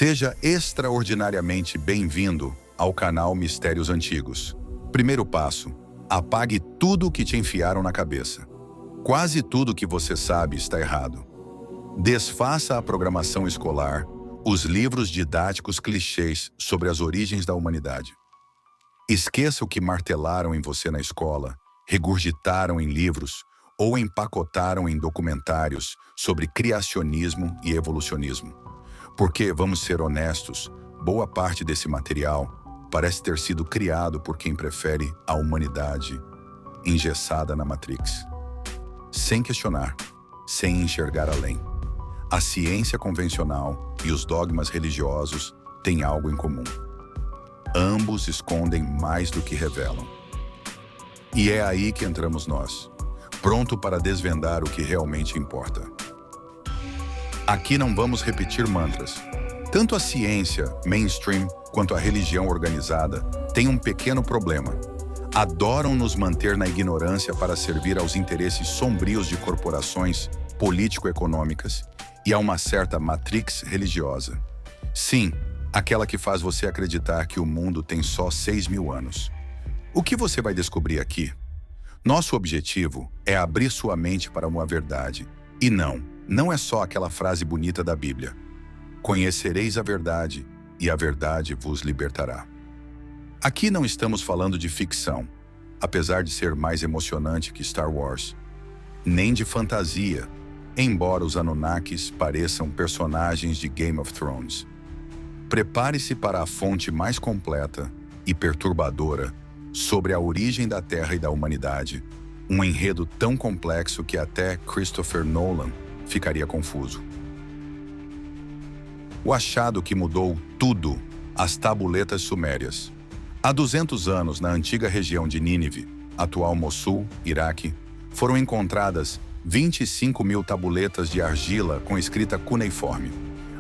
Seja extraordinariamente bem-vindo ao canal Mistérios Antigos. Primeiro passo: apague tudo o que te enfiaram na cabeça. Quase tudo que você sabe está errado. Desfaça a programação escolar, os livros didáticos clichês sobre as origens da humanidade. Esqueça o que martelaram em você na escola, regurgitaram em livros ou empacotaram em documentários sobre criacionismo e evolucionismo. Porque, vamos ser honestos, boa parte desse material parece ter sido criado por quem prefere a humanidade engessada na Matrix. Sem questionar, sem enxergar além. A ciência convencional e os dogmas religiosos têm algo em comum. Ambos escondem mais do que revelam. E é aí que entramos nós, pronto para desvendar o que realmente importa. Aqui não vamos repetir mantras. Tanto a ciência mainstream quanto a religião organizada têm um pequeno problema. Adoram nos manter na ignorância para servir aos interesses sombrios de corporações político-econômicas e a uma certa matrix religiosa. Sim, aquela que faz você acreditar que o mundo tem só 6.000 anos. O que você vai descobrir aqui? Nosso objetivo é abrir sua mente para uma verdade. E não é só aquela frase bonita da Bíblia. Conhecereis a verdade, e a verdade vos libertará. Aqui não estamos falando de ficção, apesar de ser mais emocionante que Star Wars, nem de fantasia, embora os Anunnakis pareçam personagens de Game of Thrones. Prepare-se para a fonte mais completa e perturbadora sobre a origem da Terra e da humanidade, um enredo tão complexo que até Christopher Nolan ficaria confuso. O achado que mudou tudo: as tabuletas sumérias. Há 200 anos, na antiga região de Nínive, atual Mossul, Iraque, foram encontradas 25.000 tabuletas de argila com escrita cuneiforme.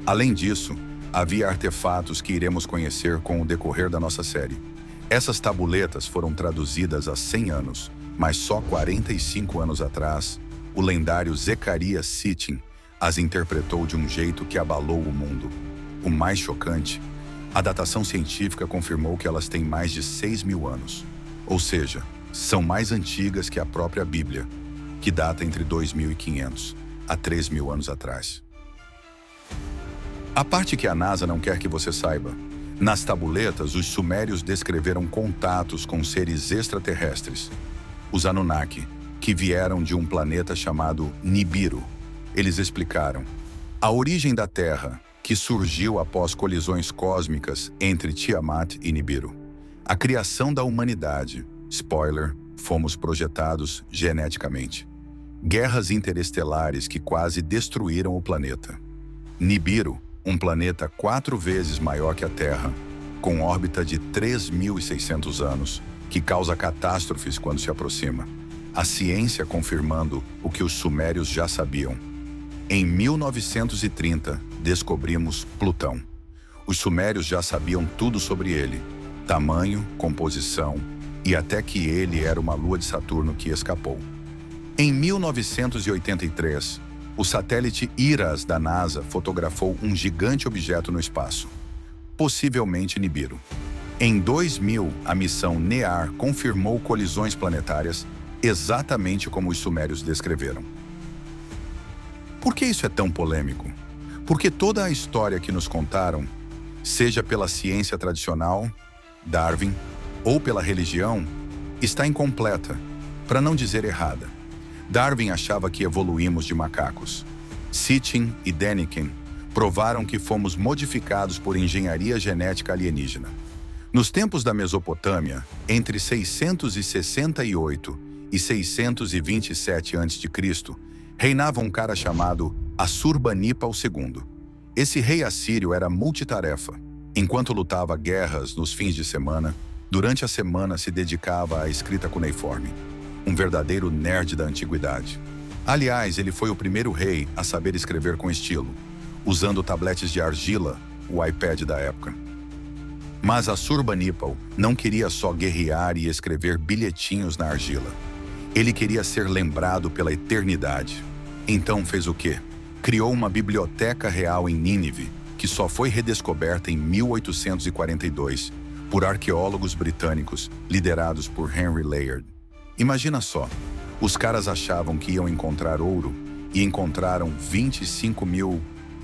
Além disso, havia artefatos que iremos conhecer com o decorrer da nossa série. Essas tabuletas foram traduzidas há 100 anos, mas só 45 anos atrás, o lendário Zecharia Sitchin as interpretou de um jeito que abalou o mundo. O mais chocante: a datação científica confirmou que elas têm mais de 6.000 anos. Ou seja, são mais antigas que a própria Bíblia, que data entre 2.500 a 3.000 anos atrás. A parte que a NASA não quer que você saiba: nas tabuletas, os sumérios descreveram contatos com seres extraterrestres, os Anunnaki, que vieram de um planeta chamado Nibiru. Eles explicaram a origem da Terra, que surgiu após colisões cósmicas entre Tiamat e Nibiru. A criação da humanidade. Spoiler: fomos projetados geneticamente. Guerras interestelares que quase destruíram o planeta. Nibiru, um planeta 4 vezes maior que a Terra, com órbita de 3.600 anos, que causa catástrofes quando se aproxima. A ciência confirmando o que os sumérios já sabiam. Em 1930, descobrimos Plutão. Os sumérios já sabiam tudo sobre ele: tamanho, composição e até que ele era uma lua de Saturno que escapou. Em 1983, o satélite IRAS da NASA fotografou um gigante objeto no espaço, possivelmente Nibiru. Em 2000, a missão NEAR confirmou colisões planetárias exatamente como os sumérios descreveram. Por que isso é tão polêmico? Porque toda a história que nos contaram, seja pela ciência tradicional, Darwin, ou pela religião, está incompleta, para não dizer errada. Darwin achava que evoluímos de macacos. Sitchin e Deniken provaram que fomos modificados por engenharia genética alienígena. Nos tempos da Mesopotâmia, entre 668 e 627 a.C., reinava um cara chamado Assurbanipal II. Esse rei assírio era multitarefa. Enquanto lutava guerras nos fins de semana, durante a semana se dedicava à escrita cuneiforme. Um verdadeiro nerd da antiguidade. Aliás, ele foi o primeiro rei a saber escrever com estilo, usando tabletes de argila, o iPad da época. Mas Assurbanipal não queria só guerrear e escrever bilhetinhos na argila. Ele queria ser lembrado pela eternidade. Então fez o quê? Criou uma biblioteca real em Nínive, que só foi redescoberta em 1842 por arqueólogos britânicos liderados por Henry Layard. Imagina só, os caras achavam que iam encontrar ouro e encontraram 25 mil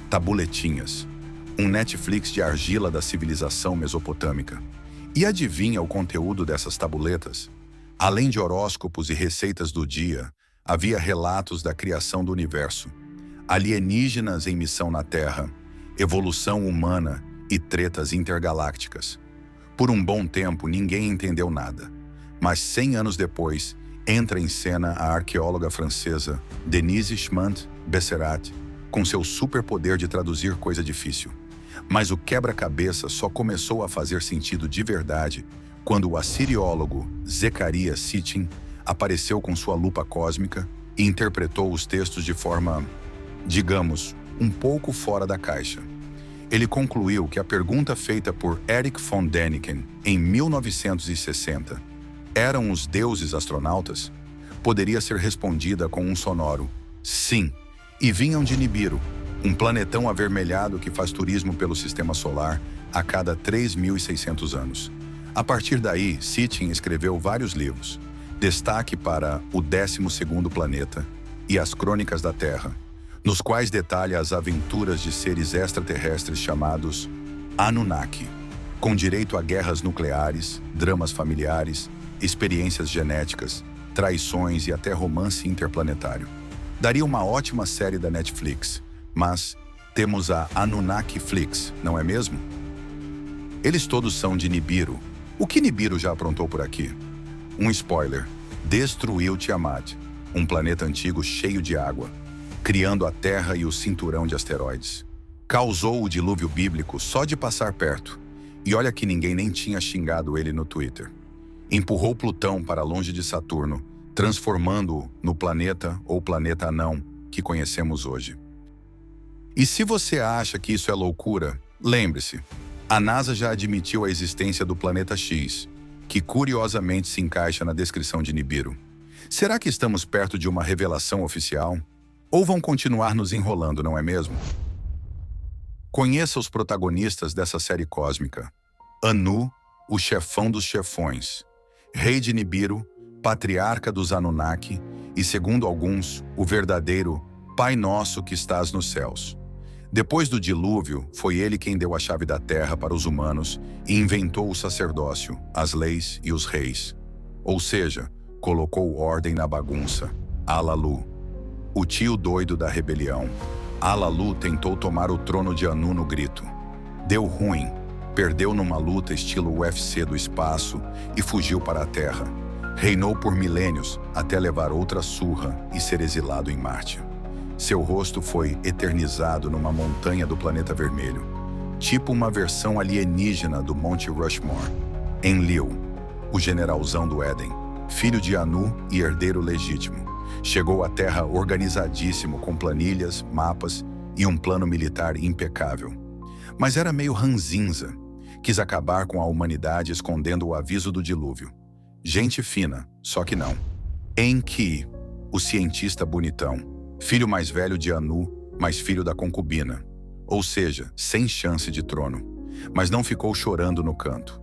tabuletinhas, um Netflix de argila da civilização mesopotâmica. E adivinha o conteúdo dessas tabuletas? Além de horóscopos e receitas do dia, havia relatos da criação do universo, alienígenas em missão na Terra, evolução humana e tretas intergalácticas. Por um bom tempo, ninguém entendeu nada. Mas 100 anos depois, entra em cena a arqueóloga francesa Denise Schmant-Besserat, com seu superpoder de traduzir coisa difícil. Mas o quebra-cabeça só começou a fazer sentido de verdade quando o assiriólogo Zecharia Sitchin apareceu com sua lupa cósmica e interpretou os textos de forma, digamos, um pouco fora da caixa. Ele concluiu que a pergunta feita por Erich von Däniken em 1960, eram os deuses astronautas? Poderia ser respondida com um sonoro sim, e vinham de Nibiru, um planetão avermelhado que faz turismo pelo sistema solar a cada 3.600 anos. A partir daí, Sitchin escreveu vários livros, destaque para O 12º Planeta e As Crônicas da Terra, nos quais detalha as aventuras de seres extraterrestres chamados Anunnaki, com direito a guerras nucleares, dramas familiares, experiências genéticas, traições e até romance interplanetário. Daria uma ótima série da Netflix, mas temos a Anunnakiflix, não é mesmo? Eles todos são de Nibiru. O que Nibiru já aprontou por aqui? Um spoiler: destruiu Tiamat, um planeta antigo cheio de água, criando a Terra e o cinturão de asteroides. Causou o dilúvio bíblico só de passar perto. E olha que ninguém nem tinha xingado ele no Twitter. Empurrou Plutão para longe de Saturno, transformando-o no planeta ou planeta anão que conhecemos hoje. E se você acha que isso é loucura, lembre-se, a NASA já admitiu a existência do planeta X, que curiosamente se encaixa na descrição de Nibiru. Será que estamos perto de uma revelação oficial? Ou vão continuar nos enrolando, não é mesmo? Conheça os protagonistas dessa série cósmica. Anu, o chefão dos chefões, rei de Nibiru, patriarca dos Anunnaki e, segundo alguns, o verdadeiro Pai Nosso que estás nos céus. Depois do dilúvio, foi ele quem deu a chave da terra para os humanos e inventou o sacerdócio, as leis e os reis. Ou seja, colocou ordem na bagunça. Alalu, o tio doido da rebelião. Alalu tentou tomar o trono de Anu no grito. Deu ruim, perdeu numa luta estilo UFC do espaço e fugiu para a Terra. Reinou por milênios até levar outra surra e ser exilado em Marte. Seu rosto foi eternizado numa montanha do planeta vermelho, tipo uma versão alienígena do Monte Rushmore. Enlil, o generalzão do Éden, filho de Anu e herdeiro legítimo, chegou à Terra organizadíssimo com planilhas, mapas e um plano militar impecável. Mas era meio ranzinza, quis acabar com a humanidade escondendo o aviso do dilúvio. Gente fina, só que não. Enki, o cientista bonitão, filho mais velho de Anu, mas filho da concubina, ou seja, sem chance de trono, mas não ficou chorando no canto.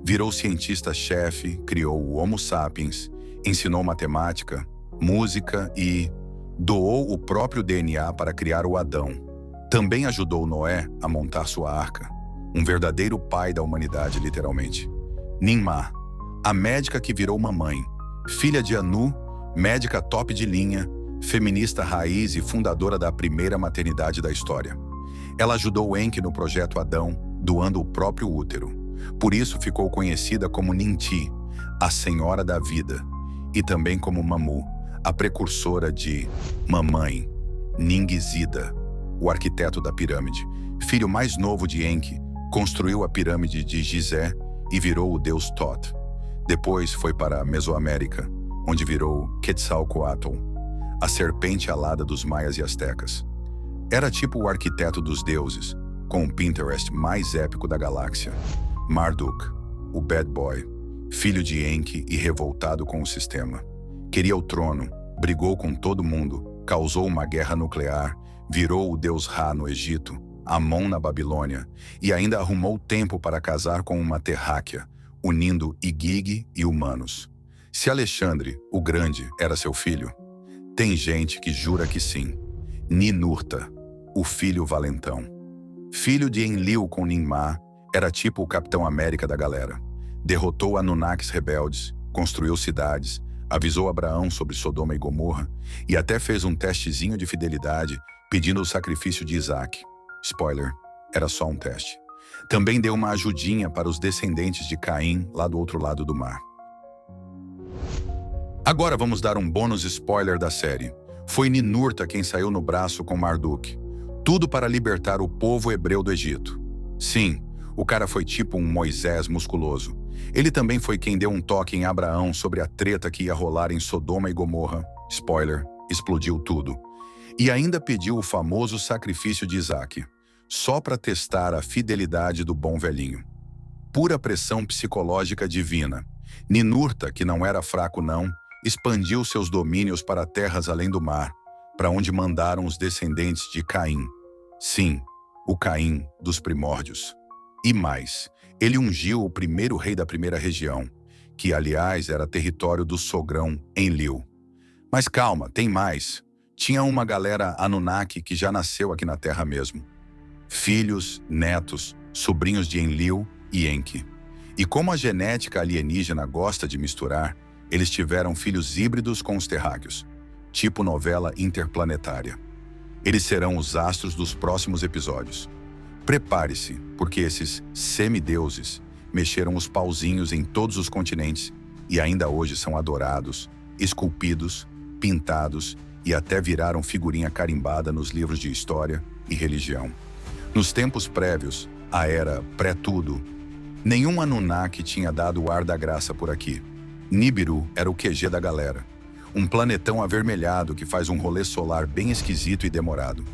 Virou cientista-chefe, criou o Homo sapiens, ensinou matemática, música e doou o próprio DNA para criar o Adão. Também ajudou Noé a montar sua arca, um verdadeiro pai da humanidade, literalmente. Ninmah, a médica que virou mamãe, filha de Anu, médica top de linha, feminista raiz e fundadora da primeira maternidade da história. Ela ajudou Enki no projeto Adão, doando o próprio útero. Por isso ficou conhecida como Ninti, a Senhora da Vida, e também como Mamu, a precursora de Mamãe, Ningizida, o arquiteto da pirâmide. Filho mais novo de Enki, construiu a pirâmide de Gizé e virou o deus Thoth. Depois foi para a Mesoamérica, onde virou Quetzalcoatl, a serpente alada dos maias e astecas. Era tipo o arquiteto dos deuses, com o Pinterest mais épico da galáxia. Marduk, o bad boy, filho de Enki e revoltado com o sistema. Queria o trono, brigou com todo mundo, causou uma guerra nuclear, virou o deus Ra no Egito, Amon na Babilônia, e ainda arrumou tempo para casar com uma terráquea, unindo Igig e Humanos. Se Alexandre, o Grande, era seu filho, tem gente que jura que sim. Ninurta, o filho valentão. Filho de Enlil com Ninmá, era tipo o Capitão América da galera. Derrotou Anunnakis rebeldes, construiu cidades, avisou Abraão sobre Sodoma e Gomorra e até fez um testezinho de fidelidade pedindo o sacrifício de Isaac. Spoiler, era só um teste. Também deu uma ajudinha para os descendentes de Caim lá do outro lado do mar. Agora vamos dar um bônus spoiler da série. Foi Ninurta quem saiu no braço com Marduk. Tudo para libertar o povo hebreu do Egito. Sim, o cara foi tipo um Moisés musculoso. Ele também foi quem deu um toque em Abraão sobre a treta que ia rolar em Sodoma e Gomorra. Spoiler, explodiu tudo. E ainda pediu o famoso sacrifício de Isaac, só para testar a fidelidade do bom velhinho. Pura pressão psicológica divina. Ninurta, que não era fraco não, expandiu seus domínios para terras além do mar, para onde mandaram os descendentes de Caim. Sim, o Caim dos primórdios. E mais, ele ungiu o primeiro rei da primeira região, que aliás era território do sogrão Enlil. Mas calma, tem mais. Tinha uma galera Anunnaki que já nasceu aqui na Terra mesmo. Filhos, netos, sobrinhos de Enlil e Enki. E como a genética alienígena gosta de misturar, eles tiveram filhos híbridos com os terráqueos, tipo novela interplanetária. Eles serão os astros dos próximos episódios. Prepare-se, porque esses semideuses mexeram os pauzinhos em todos os continentes e ainda hoje são adorados, esculpidos, pintados e até viraram figurinha carimbada nos livros de história e religião. Nos tempos prévios, a era pré-tudo, nenhum Anunnaki tinha dado o ar da graça por aqui. Nibiru era o QG da galera. Um planetão avermelhado que faz um rolê solar bem esquisito e demorado.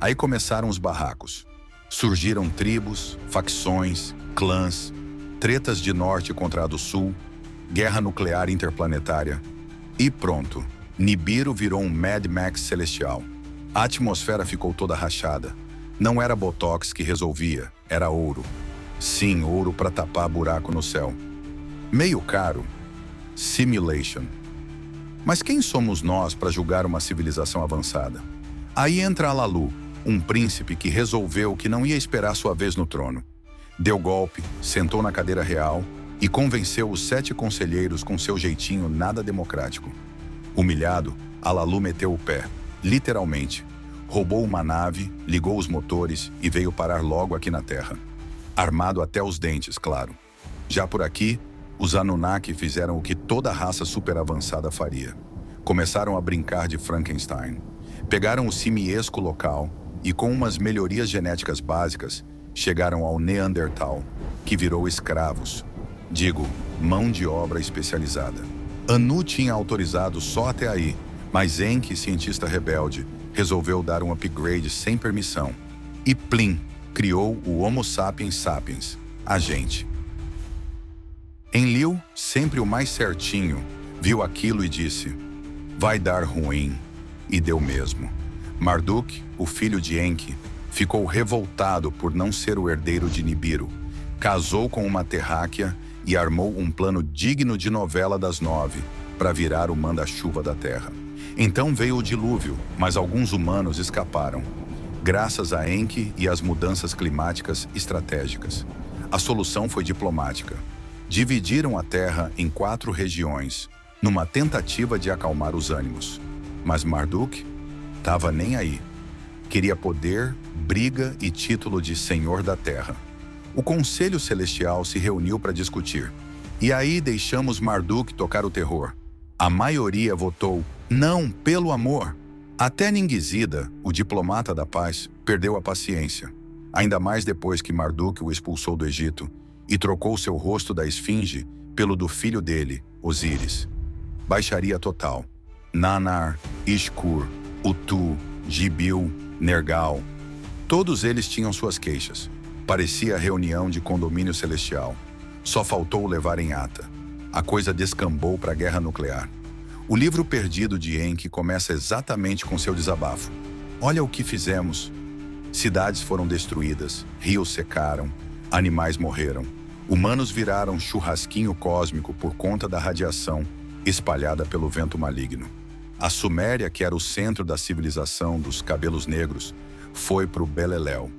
Aí começaram os barracos. Surgiram tribos, facções, clãs, tretas de norte contra a do sul, guerra nuclear interplanetária. E pronto, Nibiru virou um Mad Max celestial. A atmosfera ficou toda rachada. Não era Botox que resolvia, era ouro. Sim, ouro para tapar buraco no céu. Meio caro. Simulation. Mas quem somos nós para julgar uma civilização avançada? Aí entra Alalu, um príncipe que resolveu que não ia esperar sua vez no trono. Deu golpe, sentou na cadeira real e convenceu os 7 conselheiros com seu jeitinho nada democrático. Humilhado, Alalu meteu o pé, literalmente. Roubou uma nave, ligou os motores e veio parar logo aqui na Terra. Armado até os dentes, claro. Já por aqui, os Anunnaki fizeram o que toda raça superavançada faria. Começaram a brincar de Frankenstein. Pegaram o simiesco local e, com umas melhorias genéticas básicas, chegaram ao Neandertal, que virou escravos. Digo, mão de obra especializada. Anu tinha autorizado só até aí, mas Enki, cientista rebelde, resolveu dar um upgrade sem permissão. E plim, criou o Homo sapiens sapiens, a gente. Enlil, sempre o mais certinho, viu aquilo e disse: vai dar ruim. E deu mesmo. Marduk, o filho de Enki, ficou revoltado por não ser o herdeiro de Nibiru, casou com uma terráquea e armou um plano digno de novela das 9 para virar o manda-chuva da Terra. Então veio o dilúvio, mas alguns humanos escaparam, graças a Enki e às mudanças climáticas estratégicas. A solução foi diplomática. Dividiram a Terra em 4 regiões, numa tentativa de acalmar os ânimos. Mas Marduk estava nem aí. Queria poder, briga e título de Senhor da Terra. O Conselho Celestial se reuniu para discutir. E aí deixamos Marduk tocar o terror. A maioria votou não, pelo amor. Até Ningizida, o diplomata da paz, perdeu a paciência. Ainda mais depois que Marduk o expulsou do Egito e trocou seu rosto da esfinge pelo do filho dele, Osíris. Baixaria total. Nanar, Ishkur, Utu, Gibil, Nergal. Todos eles tinham suas queixas. Parecia reunião de condomínio celestial. Só faltou levar em ata. A coisa descambou para a guerra nuclear. O livro perdido de Enki começa exatamente com seu desabafo. Olha o que fizemos. Cidades foram destruídas, rios secaram, animais morreram. Humanos viraram churrasquinho cósmico por conta da radiação espalhada pelo vento maligno. A Suméria, que era o centro da civilização dos cabelos negros, foi para o Beleléu.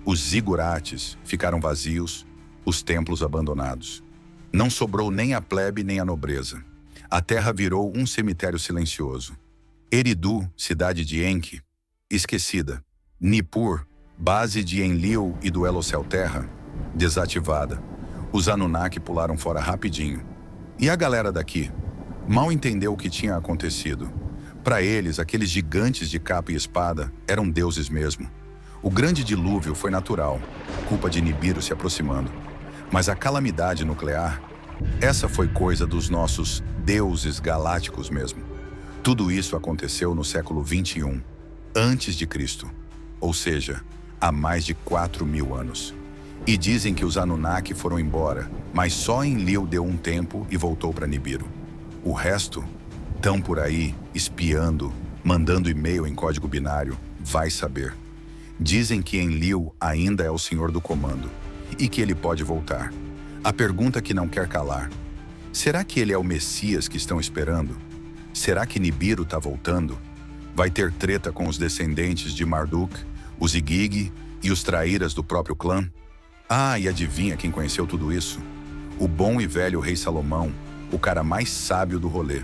Os zigurates ficaram vazios, os templos abandonados. Não sobrou nem a plebe nem a nobreza. A terra virou um cemitério silencioso. Eridu, cidade de Enki, esquecida. Nippur, base de Enlil e do Elocel-Terra, desativada. Os Anunnaki pularam fora rapidinho. E a galera daqui? Mal entendeu o que tinha acontecido. Para eles, aqueles gigantes de capa e espada eram deuses mesmo. O grande dilúvio foi natural, culpa de Nibiru se aproximando. Mas a calamidade nuclear, essa foi coisa dos nossos deuses galácticos mesmo. Tudo isso aconteceu no século 21, antes de Cristo, ou seja, há mais de 4.000 anos. E dizem que os Anunnaki foram embora, mas só Enlil deu um tempo e voltou para Nibiru. O resto, tão por aí, espiando, mandando e-mail em código binário, vai saber. Dizem que Enlil ainda é o senhor do comando e que ele pode voltar. A pergunta que não quer calar: será que ele é o Messias que estão esperando? Será que Nibiru está voltando? Vai ter treta com os descendentes de Marduk, os Igigi e os traíras do próprio clã? Ah, e adivinha quem conheceu tudo isso? O bom e velho rei Salomão, o cara mais sábio do rolê.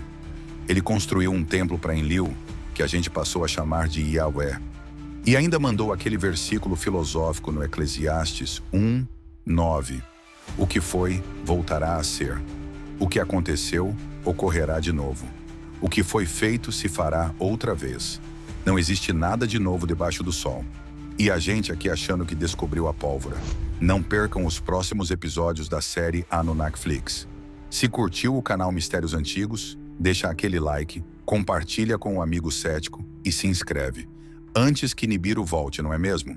Ele construiu um templo para Enlil, que a gente passou a chamar de Yahweh. E ainda mandou aquele versículo filosófico no Eclesiastes 1:9. O que foi, voltará a ser. O que aconteceu, ocorrerá de novo. O que foi feito se fará outra vez. Não existe nada de novo debaixo do sol. E a gente aqui achando que descobriu a pólvora. Não percam os próximos episódios da série Anunnakflix. Se curtiu o canal Mistérios Antigos, deixa aquele like, compartilha com um amigo cético e se inscreve. Antes que Nibiru volte, não é mesmo?